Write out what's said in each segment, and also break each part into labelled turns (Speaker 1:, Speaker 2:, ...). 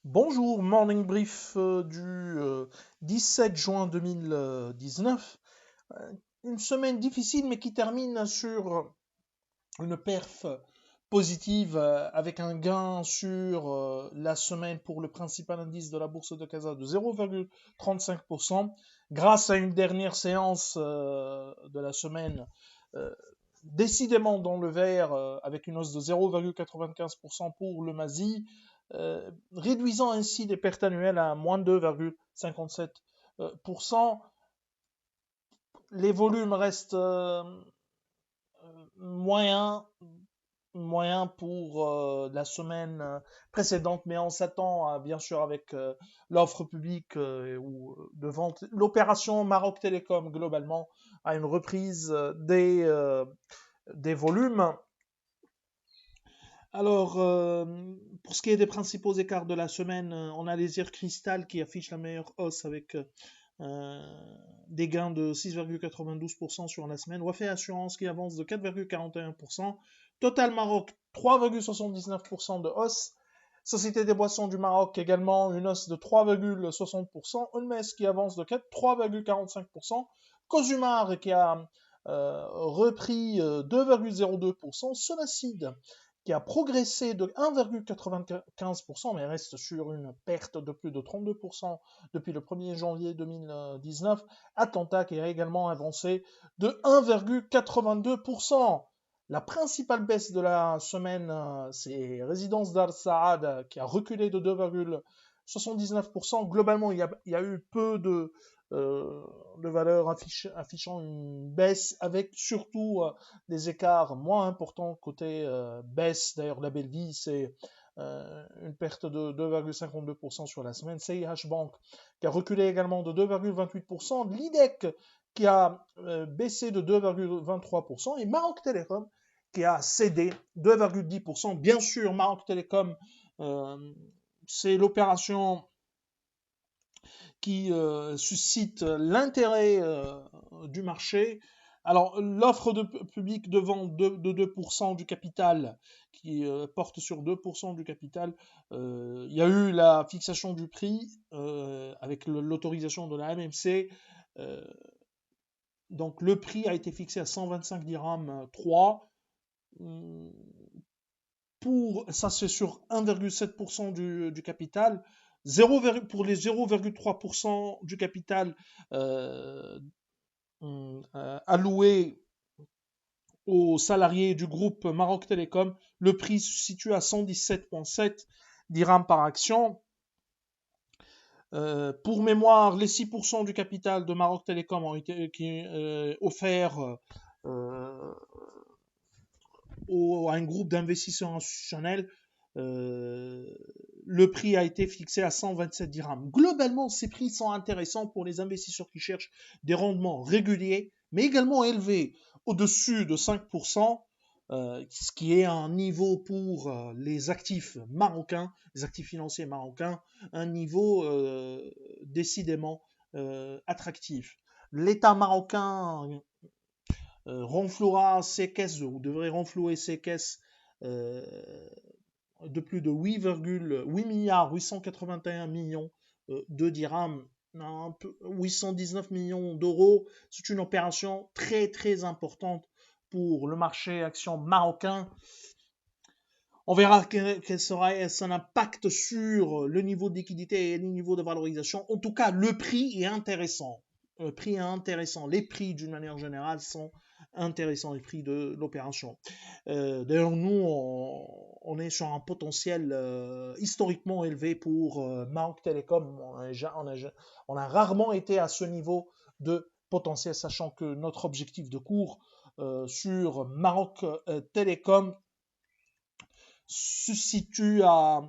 Speaker 1: Bonjour, morning brief du 17 juin 2019. Une semaine difficile mais qui termine sur une perf positive avec un gain sur la semaine pour le principal indice de la bourse de Casa de 0,35% grâce à une dernière séance de la semaine euh, décidément dans le vert avec une hausse de 0,95% pour le MASI, réduisant ainsi les pertes annuelles à moins 2,57%. Les volumes restent moyens pour la semaine précédente, mais on s'attend bien sûr avec l'offre publique ou de vente, l'opération Maroc Télécom globalement à une reprise des volumes. Alors, pour ce qui est des principaux écarts de la semaine, on a les Air Crystal qui affichent la meilleure hausse avec des gains de 6,92% sur la semaine. Wafé Assurance qui avance de 4,41%. Total Maroc, 3,79% de hausse. Société des Boissons du Maroc également une hausse de 3,60%. Olmes qui avance de 3,45%. Cosumar qui a repris 2,02%. Sonacide qui a progressé de 1,95%, mais reste sur une perte de plus de 32% depuis le 1er janvier 2019. Attentat qui a également avancé de 1,82%. La principale baisse de la semaine, c'est Résidence d'Al Saad qui a reculé de 2,79%. Globalement, il y a eu peu de valeurs affichant une baisse, avec surtout des écarts moins importants côté baisse. D'ailleurs, la Belleville, c'est une perte de 2,52% sur la semaine. CIH Bank qui a reculé également de 2,28%. L'IDEC qui a baissé de 2,23%. Et Maroc Télécom qui a cédé 2,10%. Bien sûr, Maroc Télécom, c'est l'opération qui suscite l'intérêt du marché. Alors, l'offre publique de vente de 2% du capital, qui porte sur 2% du capital, il y a eu la fixation du prix avec l'autorisation de la MMC. Donc, le prix a été fixé à 125 dirhams 3. Ça, c'est sur 1,7% du capital. Pour les 0,3% du capital alloué aux salariés du groupe Maroc Télécom, le prix se situe à 117,7 dirhams par action. Pour mémoire, les 6% du capital de Maroc Télécom ont été offerts à un groupe d'investisseurs institutionnels. Le prix a été fixé à 127 dirhams. Globalement, ces prix sont intéressants pour les investisseurs qui cherchent des rendements réguliers, mais également élevés, au-dessus de 5%, ce qui est un niveau pour les actifs marocains, les actifs financiers marocains, un niveau décidément attractif. L'État marocain renflouera ses caisses, ou devrait renflouer ses caisses de plus de 8 milliards 881 millions de dirhams, 819 millions d'euros. C'est une opération très très importante pour le marché action marocain. On verra quel sera son impact sur le niveau de liquidité et le niveau de valorisation. En tout cas, le prix est intéressant. Le prix est intéressant. Les prix, d'une manière générale, sont intéressants, les prix de l'opération. D'ailleurs, nous, on est sur un potentiel historiquement élevé pour Maroc Télécom. On a rarement été à ce niveau de potentiel, sachant que notre objectif de cours sur Maroc Télécom se situe à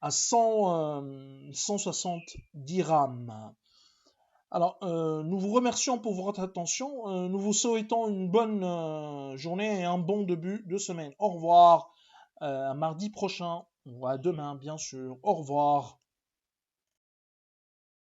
Speaker 1: 160 dirhams. Alors, nous vous remercions pour votre attention. Nous vous souhaitons une bonne journée et un bon début de semaine. Au revoir. À mardi prochain, ou à demain, bien sûr. Au revoir.